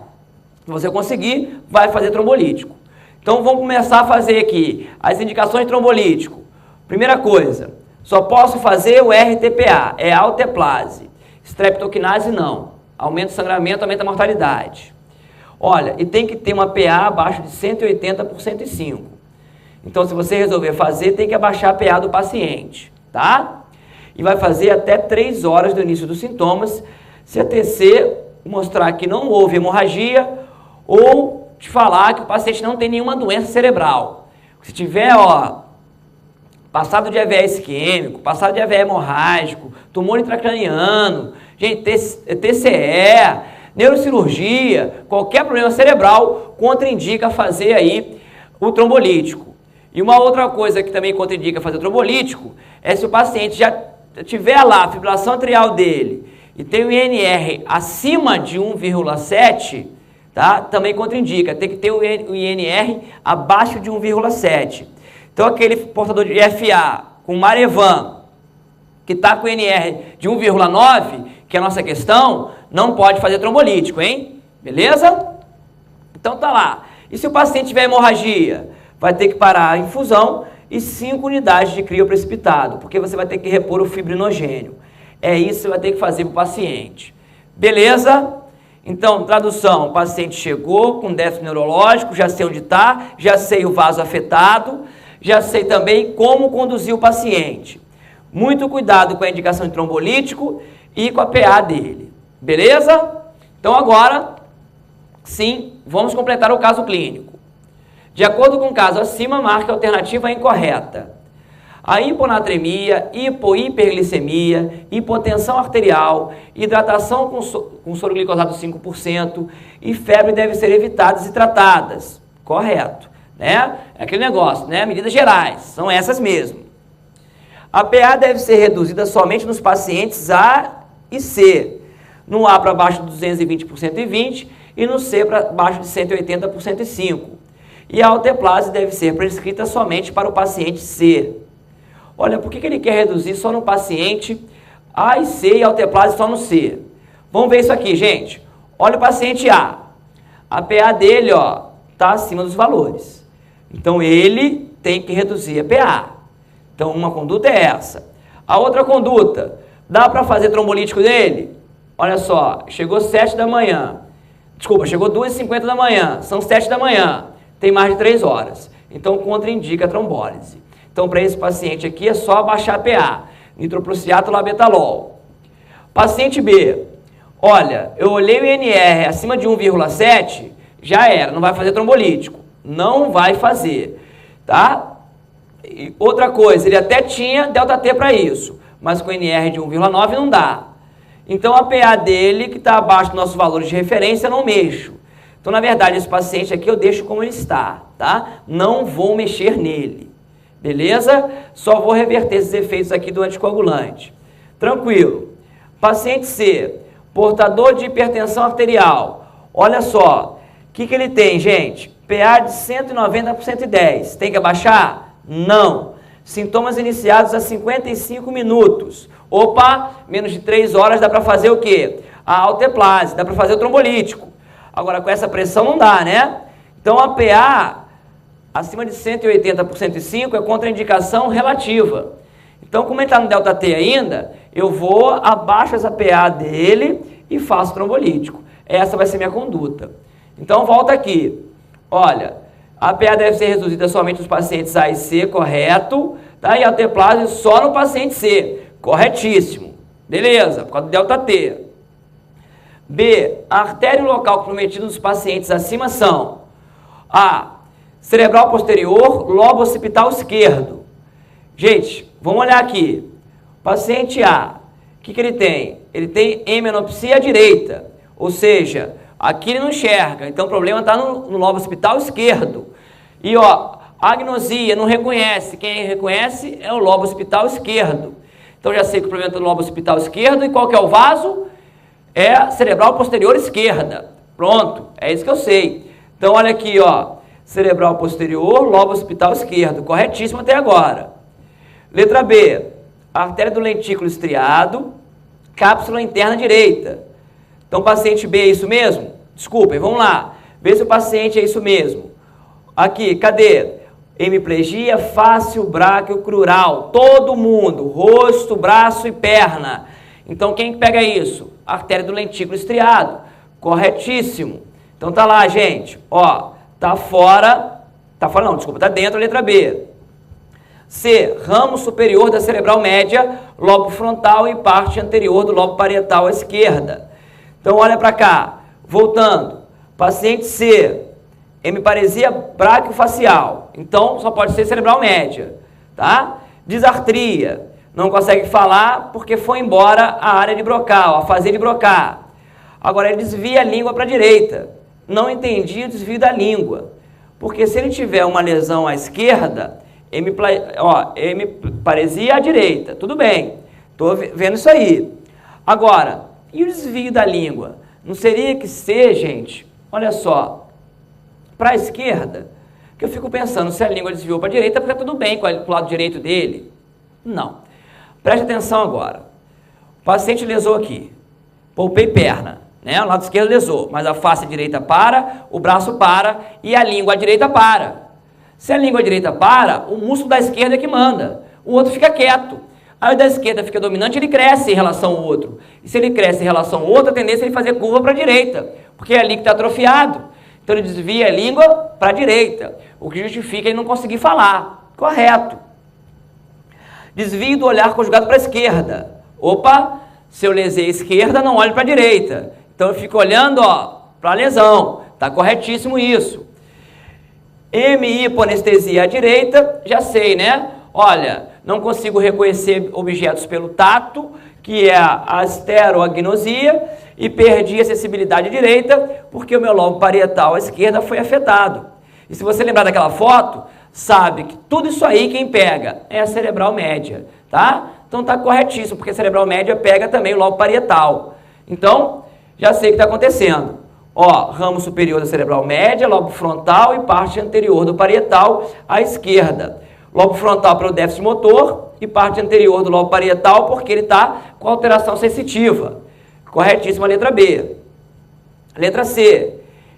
Speaker 1: se você conseguir, vai fazer trombolítico. Então, vamos começar a fazer aqui as indicações de trombolítico. Primeira coisa, só posso fazer o RTPA, é alteplase. Streptokinase não. Aumenta o sangramento, aumenta a mortalidade. Olha, e tem que ter uma PA abaixo de 180 por 105. Então, se você resolver fazer, tem que abaixar a PA do paciente, tá? E vai fazer até 3 horas do início dos sintomas, se a TC mostrar que não houve hemorragia ou te falar que o paciente não tem nenhuma doença cerebral. Se tiver, ó, passado de AVE isquêmico, passado de AVE hemorrágico, tumor intracraniano, gente, TCE, neurocirurgia, qualquer problema cerebral, contraindica fazer aí o trombolítico. E uma outra coisa que também contraindica fazer o trombolítico é se o paciente já tiver lá a fibrilação atrial dele e tem o INR acima de 1,7, tá? Também contraindica, tem que ter o INR abaixo de 1,7. Então aquele portador de FA com Marevan, que está com INR de 1,9, que é a nossa questão, não pode fazer trombolítico, hein? Beleza? Então tá lá. E se o paciente tiver hemorragia? Vai ter que parar a infusão e 5 unidades de crioprecipitado, porque você vai ter que repor o fibrinogênio. É isso que você vai ter que fazer para o paciente. Beleza? Então, tradução, o paciente chegou com déficit neurológico, já sei onde está, já sei o vaso afetado, já sei também como conduzir o paciente. Muito cuidado com a indicação de trombolítico e com a PA dele. Beleza? Então agora, sim, vamos completar o caso clínico. De acordo com o caso acima, marque a alternativa incorreta. A hiponatremia, hiperglicemia, hipotensão arterial, hidratação com soro glicosado 5% e febre devem ser evitadas e tratadas. Correto, né? É aquele negócio, né? Medidas gerais, são essas mesmo. A PA deve ser reduzida somente nos pacientes A e C. No A para baixo de 220 por 120 e no C para baixo de 180 por 105. E a alteplase deve ser prescrita somente para o paciente C. Olha, por que ele quer reduzir só no paciente A e C e a alteplase só no C? Vamos ver isso aqui, gente. Olha o paciente A. A PA dele, ó, está acima dos valores. Então, ele tem que reduzir a PA. Então, uma conduta é essa. A outra conduta, dá para fazer trombolítico nele? Olha só, chegou 7 da manhã. Desculpa, chegou 2h50 da manhã. São 7 da manhã. Tem mais de 3 horas. Então, contraindica a trombólise. Então, para esse paciente aqui, é só abaixar a PA. Nitroprusiato labetalol. Paciente B. Olha, eu olhei o INR acima de 1,7, já era, não vai fazer trombolítico. Não vai fazer, tá? E outra coisa, ele até tinha ΔT para isso, mas com INR de 1,9 não dá. Então, a PA dele, que está abaixo dos nossos valores de referência, eu não mexo. Então, na verdade, esse paciente aqui eu deixo como ele está, tá? Não vou mexer nele. Beleza? Só vou reverter esses efeitos aqui do anticoagulante. Tranquilo. Paciente C, portador de hipertensão arterial. Olha só, o que ele tem, gente? PA de 190 por 110. Tem que abaixar? Não. Sintomas iniciados a 55 minutos. Opa, menos de 3 horas dá para fazer o quê? A alteplase, dá para fazer o trombolítico. Agora, com essa pressão não dá, né? Então, a PA acima de 180 por 105 é contraindicação relativa. Então, como ele está no ΔT ainda, eu vou, abaixo essa PA dele e faço trombolítico. Essa vai ser minha conduta. Então, volta aqui. Olha, a PA deve ser reduzida somente nos pacientes A e C, correto. Tá? E a alteplase só no paciente C, corretíssimo. Beleza, por causa do ΔT. B, a artéria local comprometida nos pacientes acima são A, cerebral posterior, lobo occipital esquerdo. Gente, vamos olhar aqui. Paciente A, o que ele tem? Ele tem hemenopsia à direita, ou seja, aqui ele não enxerga, então o problema está no lobo occipital esquerdo. E ó, agnosia, não reconhece, quem reconhece é o lobo occipital esquerdo. Então já sei que o problema está no lobo occipital esquerdo, e qual que é o vaso? É a cerebral posterior esquerda. Pronto, é isso que eu sei. Então olha aqui, ó, cerebral posterior, lobo occipital esquerdo, corretíssimo até agora. Letra B, artéria do lentículo estriado, cápsula interna direita. Então, paciente B é isso mesmo? Desculpem, vamos lá. Vê se o paciente é isso mesmo. Aqui, cadê? Hemiplegia fácil braquiocrural. Todo mundo, rosto, braço e perna. Então, quem pega isso? Artéria do lentículo estriado. Corretíssimo. Então, tá lá, gente. Ó, tá fora não, desculpa, tá dentro a letra B. C, ramo superior da cerebral média, lobo frontal e parte anterior do lobo parietal à esquerda. Então, olha para cá. Voltando. Paciente C, hemiparesia brachiofacial. Então, só pode ser cerebral média, tá? Disartria. Não consegue falar porque foi embora a área de Broca, a fazer de Broca. Agora, ele desvia a língua para a direita. Não entendi o desvio da língua. Porque se ele tiver uma lesão à esquerda, hemiparesia à direita. Tudo bem. Estou vendo isso aí. Agora, e o desvio da língua? Não seria que ser, gente, olha só, para a esquerda, que eu fico pensando, se a língua desviou para a direita, porque tudo bem com o lado direito dele. Não. Preste atenção agora. O paciente lesou aqui. Poupei perna, né? O lado esquerdo lesou, mas a face direita para, o braço para e a língua direita para. Se a língua direita para, o músculo da esquerda é que manda. O outro fica quieto. Aí o da esquerda fica dominante, ele cresce em relação ao outro. E se ele cresce em relação ao outro, a tendência é ele fazer curva para a direita, porque é ali que está atrofiado. Então ele desvia a língua para a direita, o que justifica ele não conseguir falar. Correto. Desvio do olhar conjugado para a esquerda. Opa, se eu lesei a esquerda, não olho para a direita. Então eu fico olhando para a lesão. Está corretíssimo isso. Hipoanestesia à direita, já sei, né? Olha, não consigo reconhecer objetos pelo tato, que é a esteroagnosia, e perdi a sensibilidade à direita porque o meu lobo parietal à esquerda foi afetado. E se você lembrar daquela foto, sabe que tudo isso aí quem pega é a cerebral média, tá? Então tá corretíssimo, porque a cerebral média pega também o lobo parietal. Então, já sei o que está acontecendo. Ó, ramo superior da cerebral média, lobo frontal e parte anterior do parietal à esquerda. Lobo frontal para o déficit motor e parte anterior do lobo parietal porque ele está com alteração sensitiva. Corretíssima a letra B. Letra C.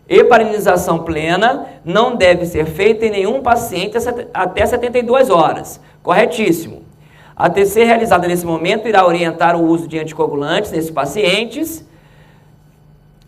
Speaker 1: Heparinização plena não deve ser feita em nenhum paciente até 72 horas. Corretíssimo. A TC realizada nesse momento irá orientar o uso de anticoagulantes nesses pacientes.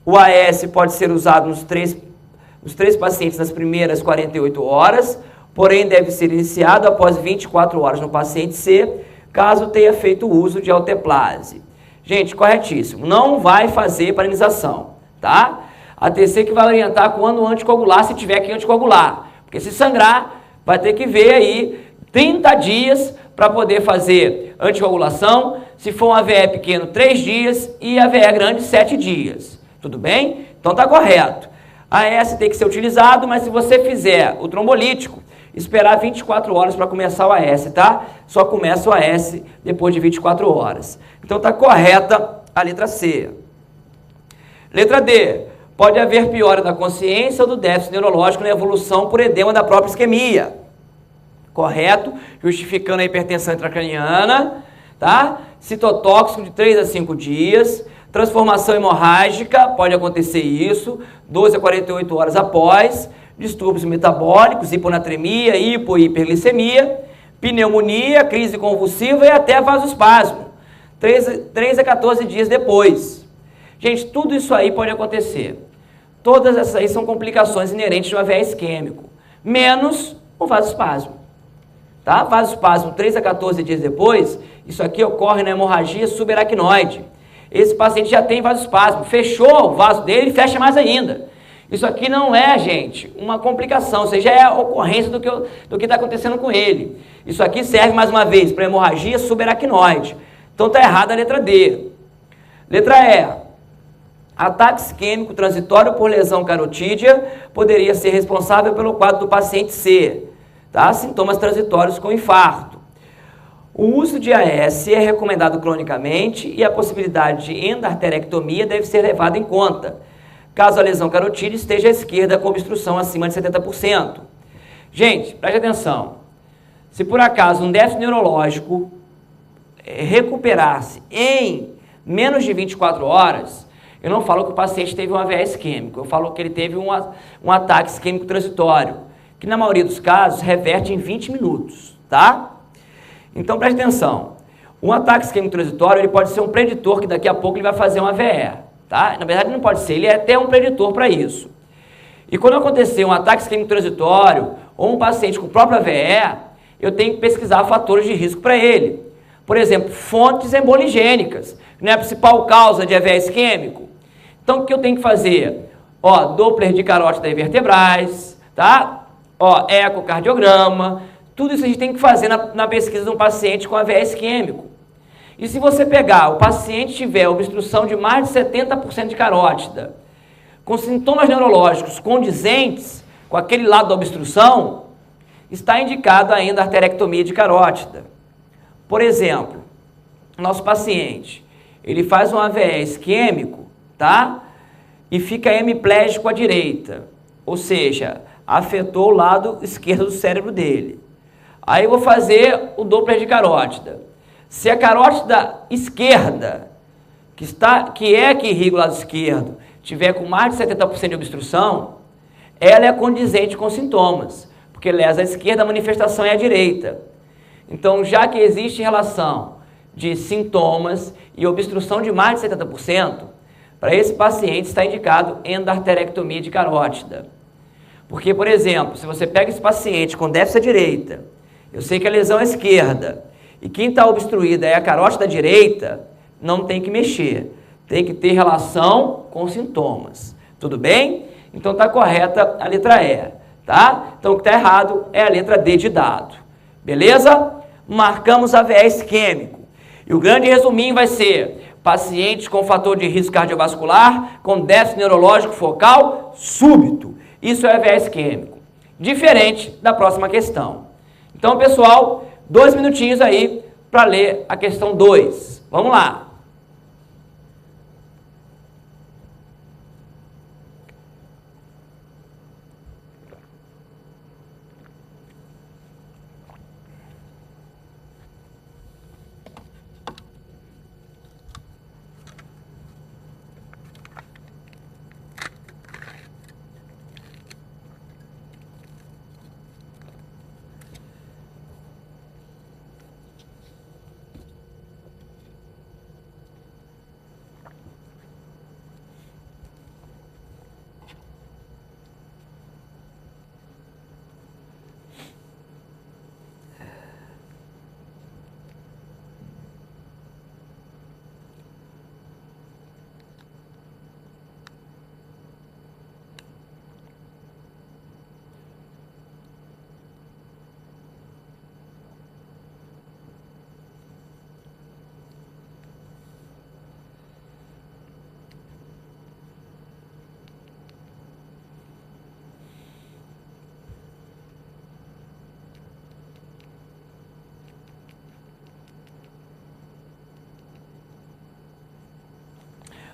Speaker 1: O AS pode ser usado nos três pacientes nas primeiras 48 horas, porém deve ser iniciado após 24 horas no paciente C, caso tenha feito uso de alteplase. Gente, corretíssimo. Não vai fazer heparinização, tá? A TC que vai orientar quando anticoagular, se tiver que anticoagular. Porque se sangrar, vai ter que ver aí 30 dias para poder fazer anticoagulação. Se for um AVE pequeno, 3 dias e AVE grande, 7 dias. Tudo bem? Então tá correto. A AS tem que ser utilizado, mas se você fizer o trombolítico, esperar 24 horas para começar o AS, tá? Só começa o AS depois de 24 horas. Então tá correta a letra C. Letra D. Pode haver piora da consciência ou do déficit neurológico na evolução por edema da própria isquemia. Correto? Justificando a hipertensão intracraniana, tá? Citotóxico de 3 a 5 dias. Transformação hemorrágica, pode acontecer isso, 12 a 48 horas após. Distúrbios metabólicos, hiponatremia, e hiperglicemia. Pneumonia, crise convulsiva e até vasoespasmo. 3 a 14 dias depois. Gente, tudo isso aí pode acontecer. Todas essas aí são complicações inerentes de um AVE isquêmico, menos o vasoespasmo. Tá? Vasoespasmo 3 a 14 dias depois, isso aqui ocorre na hemorragia subaracnoide. Esse paciente já tem vasoespasmo, fechou o vaso dele e fecha mais ainda. Isso aqui não é, gente, uma complicação, ou seja, é a ocorrência do que está acontecendo com ele. Isso aqui serve, mais uma vez, para hemorragia subaracnoide. Então está errada a letra D. Letra E. Ataque isquêmico transitório por lesão carotídea poderia ser responsável pelo quadro do paciente C. Tá? Sintomas transitórios com infarto. O uso de AS é recomendado cronicamente e a possibilidade de endarterectomia deve ser levada em conta, caso a lesão carotídea esteja à esquerda com obstrução acima de 70%. Gente, preste atenção. Se por acaso um déficit neurológico recuperar-se em menos de 24 horas, eu não falo que o paciente teve um AVE isquêmico, eu falo que ele teve um ataque isquêmico transitório, que na maioria dos casos reverte em 20 minutos, tá? Então preste atenção. Um ataque isquêmico transitório ele pode ser um preditor que daqui a pouco ele vai fazer um AVE, tá? Na verdade não pode ser, ele é até um preditor para isso. E quando acontecer um ataque isquêmico transitório ou um paciente com o próprio AVE, eu tenho que pesquisar fatores de risco para ele. Por exemplo, fontes emboligênicas, não é a principal causa de AVE isquêmico. Então o que eu tenho que fazer? Ó, Doppler de carótida e vertebrais, tá? Ó, ecocardiograma, tudo isso a gente tem que fazer na pesquisa de um paciente com AVE isquêmico. E se você pegar, o paciente tiver obstrução de mais de 70% de carótida, com sintomas neurológicos condizentes com aquele lado da obstrução, está indicado ainda a arterectomia de carótida. Por exemplo, nosso paciente, ele faz um AVE isquêmico, tá? E fica hemiplégico à direita, ou seja, afetou o lado esquerdo do cérebro dele. Aí eu vou fazer o Doppler de carótida. Se a carótida esquerda, que irriga o lado esquerdo, tiver com mais de 70% de obstrução, ela é condizente com sintomas, porque lesa a esquerda, a manifestação é a direita. Então, já que existe relação de sintomas e obstrução de mais de 70%, para esse paciente está indicado endarterectomia de carótida. Porque, por exemplo, se você pega esse paciente com déficit à direita, eu sei que a lesão é esquerda, e quem está obstruída é a carótida direita, não tem que mexer. Tem que ter relação com sintomas. Tudo bem? Então está correta a letra E, tá? Então o que está errado é a letra D de dado. Beleza? Marcamos AVE isquêmico. E o grande resuminho vai ser pacientes com fator de risco cardiovascular com déficit neurológico focal súbito. Isso é AVE isquêmico. Diferente da próxima questão. Então, pessoal, 2 minutinhos aí para ler a questão 2. Vamos lá.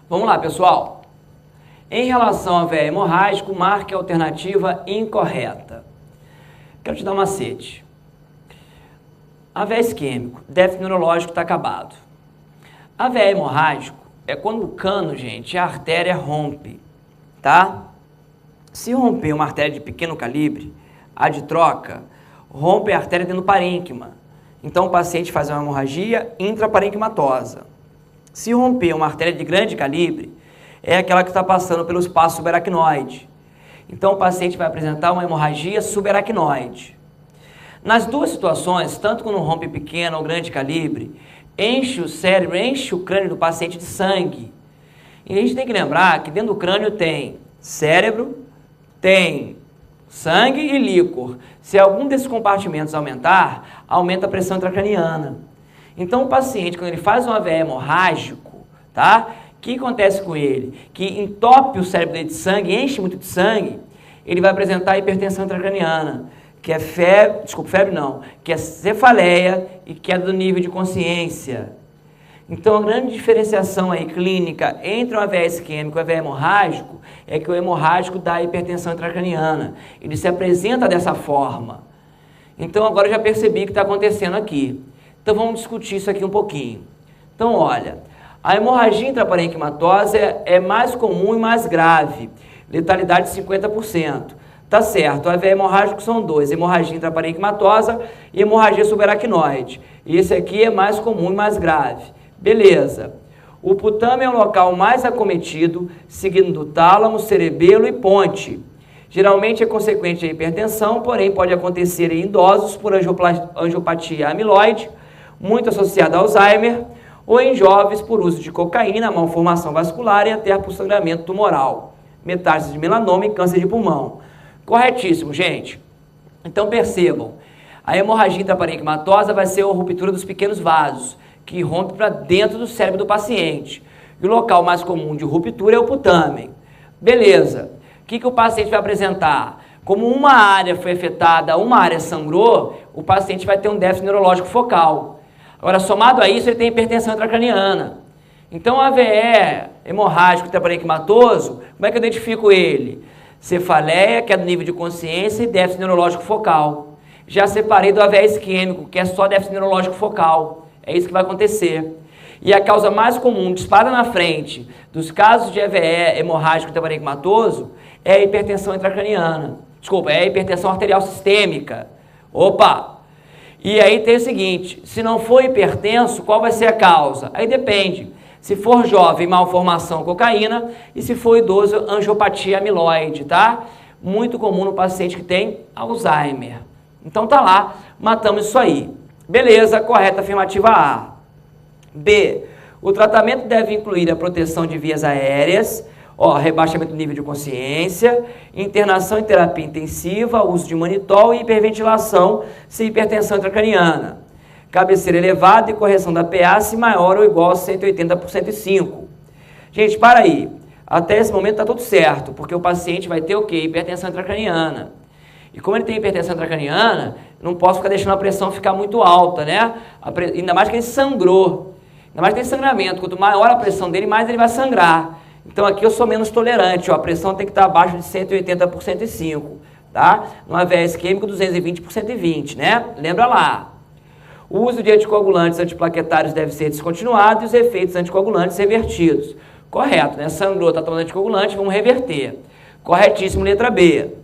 Speaker 1: Vamos lá, pessoal. Em relação ao AVE hemorrágico, marque a alternativa incorreta. Quero te dar um macete. AVE isquêmico, déficit neurológico está acabado. AVE hemorrágico é quando o cano, gente, a artéria rompe, tá? Se romper uma artéria de pequeno calibre, a de troca, rompe a artéria dentro do parênquima. Então o paciente faz uma hemorragia intraparenquimatosa. Se romper uma artéria de grande calibre, é aquela que está passando pelo espaço subaracnoide. Então o paciente vai apresentar uma hemorragia subaracnoide. Nas duas situações, tanto quando rompe pequeno ou grande calibre, enche o cérebro, enche o crânio do paciente de sangue. E a gente tem que lembrar que dentro do crânio tem cérebro, tem sangue e líquor. Se algum desses compartimentos aumentar, aumenta a pressão intracraniana. Então, o paciente, quando ele faz um AVE hemorrágico, tá? O que acontece com ele? Que entope o cérebro dele de sangue, enche muito de sangue, ele vai apresentar hipertensão intracraniana, que é que é cefaleia e queda do nível de consciência. Então, a grande diferenciação aí clínica entre o AVE isquêmico e o AVE hemorrágico é que o hemorrágico dá hipertensão intracraniana. Ele se apresenta dessa forma. Então, agora eu já percebi o que está acontecendo aqui. Então vamos discutir isso aqui um pouquinho. Então olha, a hemorragia intraparenquimatosa é mais comum e mais grave, letalidade de 50%. Tá certo, o AVE hemorrágico são dois, hemorragia intraparenquimatosa e hemorragia subaracnoide. E esse aqui é mais comum e mais grave. Beleza. O putame é o local mais acometido, seguindo do tálamo, cerebelo e ponte. Geralmente é consequente a hipertensão, porém pode acontecer em idosos por angiopatia amiloide, muito associada a Alzheimer, ou em jovens por uso de cocaína, malformação vascular e até por sangramento tumoral, metástase de melanoma e câncer de pulmão. Corretíssimo, gente. Então percebam, a hemorragia intraparenquimatosa vai ser a ruptura dos pequenos vasos, que rompe para dentro do cérebro do paciente. E o local mais comum de ruptura é o putâmen. Beleza. O que o paciente vai apresentar? Como uma área foi afetada, uma área sangrou, o paciente vai ter um déficit neurológico focal. Agora, somado a isso, ele tem hipertensão intracraniana. Então, o AVE hemorrágico intraparenquimatoso, como é que eu identifico ele? Cefaleia, que é do nível de consciência, e déficit neurológico focal. Já separei do AVE isquêmico, que é só déficit neurológico focal. É isso que vai acontecer. E a causa mais comum, disparada na frente, dos casos de AVE hemorrágico intraparenquimatoso, é a hipertensão intracraniana. Desculpa, é a hipertensão arterial sistêmica. Opa! E aí tem o seguinte, se não for hipertenso, qual vai ser a causa? Aí depende. Se for jovem, malformação, cocaína, e se for idoso, angiopatia amiloide, tá? Muito comum no paciente que tem Alzheimer. Então tá lá, matamos isso aí. Beleza, correta, afirmativa A. B. O tratamento deve incluir a proteção de vias aéreas, rebaixamento do nível de consciência, internação em terapia intensiva, uso de manitol e hiperventilação se hipertensão intracraniana. Cabeceira elevada e correção da PA se maior ou igual a 180/105. Gente, para aí. Até esse momento está tudo certo, porque o paciente vai ter o quê? Hipertensão intracraniana. E como ele tem hipertensão intracraniana, não posso ficar deixando a pressão ficar muito alta, né? Ainda mais que ele sangrou. Ainda mais que tem sangramento. Quanto maior a pressão dele, mais ele vai sangrar. Então aqui eu sou menos tolerante, a pressão tem que estar abaixo de 180/105, tá? No AVS químico, 220/120, né? Lembra lá. O uso de anticoagulantes antiplaquetários deve ser descontinuado e os efeitos anticoagulantes revertidos. Correto, né? Sangrou, está tomando anticoagulante, vamos reverter. Corretíssimo, letra B.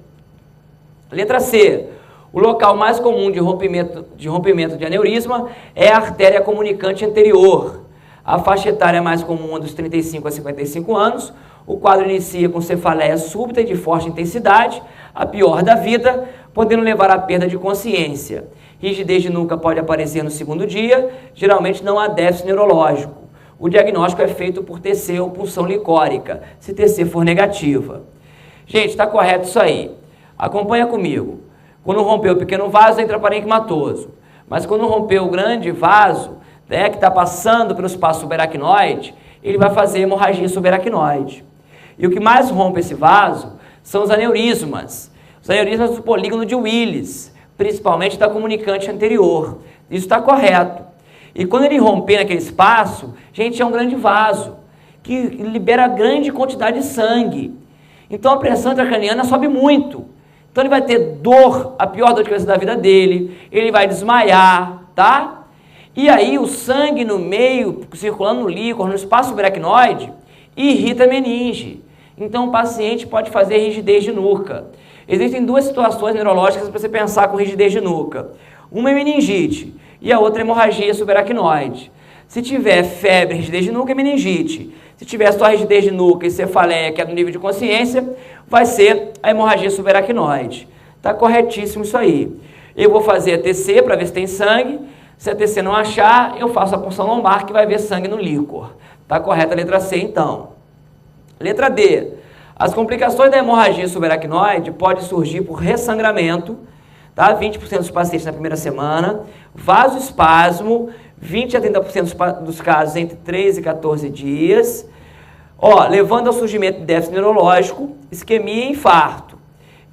Speaker 1: Letra C. O local mais comum de rompimento de aneurisma é a artéria comunicante anterior. A faixa etária mais comum é dos 35 a 55 anos. O quadro inicia com cefaleia súbita e de forte intensidade, a pior da vida, podendo levar à perda de consciência. Rigidez de nuca pode aparecer no segundo dia, geralmente não há déficit neurológico. O diagnóstico é feito por TC ou punção licórica, se TC for negativa. Gente, está correto isso aí. Acompanha comigo. Quando rompeu o pequeno vaso, entra parenquimatoso. Mas quando rompeu o grande vaso, né, que está passando pelo espaço subaracnoide, ele vai fazer hemorragia subaracnoide. E o que mais rompe esse vaso são os aneurismas. Os aneurismas do polígono de Willis, principalmente da comunicante anterior. Isso está correto. E quando ele romper naquele espaço, gente, é um grande vaso, que libera grande quantidade de sangue. Então a pressão intracraniana sobe muito. Então ele vai ter dor, a pior dor de cabeça da vida dele, ele vai desmaiar, tá? E aí o sangue no meio, circulando no líquor, no espaço subaracnoide, irrita a meninge. Então o paciente pode fazer rigidez de nuca. Existem duas situações neurológicas para você pensar com rigidez de nuca. Uma é meningite e a outra é hemorragia subaracnoide. Se tiver febre, rigidez de nuca, é meningite. Se tiver só rigidez de nuca e cefaleia, que é do nível de consciência, vai ser a hemorragia subaracnoide. Tá corretíssimo isso aí. Eu vou fazer a TC para ver se tem sangue. Se a TC não achar, eu faço a punção lombar, que vai ver sangue no líquor. Tá correta a letra C, então. Letra D. As complicações da hemorragia subaracnoide podem surgir por ressangramento, tá? 20% dos pacientes na primeira semana, vasoespasmo, 20 a 30% dos casos entre 3 e 14 dias, levando ao surgimento de déficit neurológico, isquemia e infarto.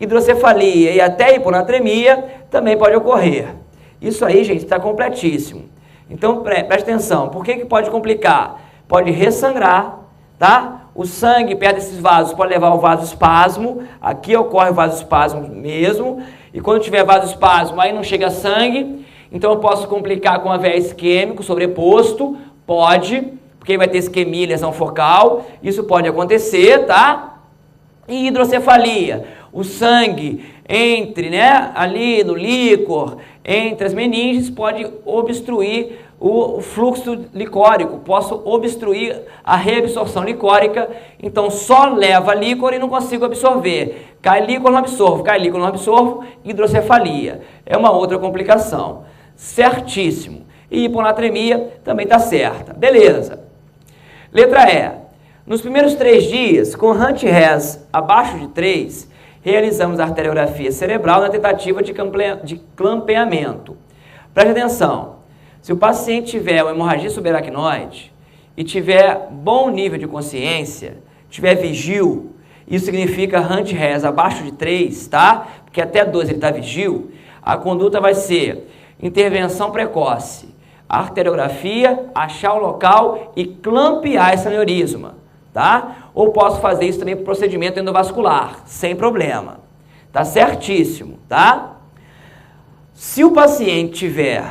Speaker 1: Hidrocefalia e até hiponatremia também pode ocorrer. Isso aí, gente, está completíssimo. Então, preste atenção. Por que pode complicar? Pode ressangrar, tá? O sangue perto desses vasos pode levar ao vasoespasmo. Aqui ocorre o vasoespasmo mesmo. E quando tiver vasoespasmo, aí não chega sangue. Então eu posso complicar com AVS isquêmico sobreposto. Pode, porque vai ter isquemia e lesão focal. Isso pode acontecer, tá? E hidrocefalia. O sangue entre, né, ali no líquor, entre as meninges, pode obstruir o fluxo licórico, posso obstruir a reabsorção licórica, então só leva líquor e não consigo absorver. Cai líquor, não absorvo, cai líquor, não absorvo, hidrocefalia. É uma outra complicação. Certíssimo. E hiponatremia também está certa. Beleza. Letra E. Nos primeiros 3 dias, com Hunt-Hess abaixo de 3, realizamos a arteriografia cerebral na tentativa de clampeamento. Preste atenção. Se o paciente tiver uma hemorragia subaracnoide e tiver bom nível de consciência, tiver vigil, isso significa Hunt-Hess abaixo de 3, tá? Porque até 2 ele está vigil, a conduta vai ser intervenção precoce, arteriografia, achar o local e clampear esse aneurisma, tá? Ou posso fazer isso também por procedimento endovascular, sem problema. Tá certíssimo, tá? Se o paciente tiver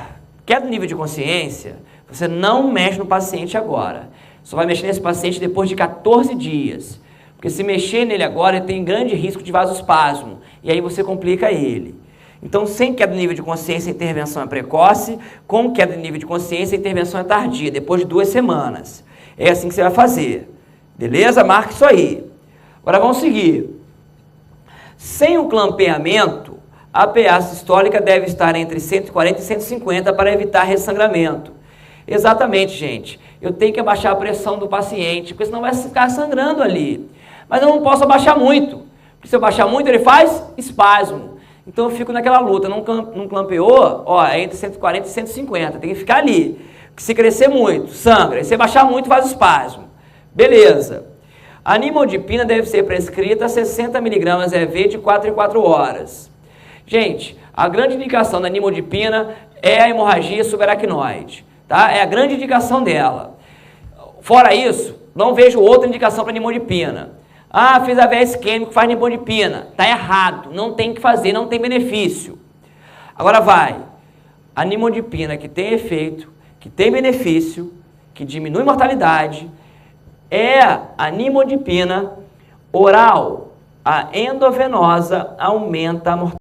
Speaker 1: queda do nível de consciência, você não mexe no paciente agora. Só vai mexer nesse paciente depois de 14 dias. Porque se mexer nele agora, ele tem grande risco de vasoespasmo. E aí você complica ele. Então, sem queda do nível de consciência, a intervenção é precoce. Com queda de nível de consciência, a intervenção é tardia, depois de 2 semanas. É assim que você vai fazer. Beleza? Marca isso aí. Agora vamos seguir. Sem o clampeamento, A PA sistólica deve estar entre 140 e 150 para evitar ressangramento. Exatamente, gente. Eu tenho que abaixar a pressão do paciente, porque senão vai ficar sangrando ali. Mas eu não posso abaixar muito, porque se eu abaixar muito ele faz espasmo. Então eu fico naquela luta, não clampeou, ó, é entre 140 e 150, tem que ficar ali. Porque se crescer muito, sangra, e se abaixar muito faz espasmo. Beleza. A nimodipina deve ser prescrita a 60 mg EV de 4 em 4 horas. Gente, a grande indicação da nimodipina é a hemorragia subaracnoide, tá? É a grande indicação dela. Fora isso, não vejo outra indicação para nimodipina. Ah, fiz AVE isquêmico, faz nimodipina. Tá errado, não tem que fazer, não tem benefício. Agora vai, a nimodipina que tem efeito, que tem benefício, que diminui mortalidade, é a nimodipina oral. A endovenosa aumenta a mortalidade.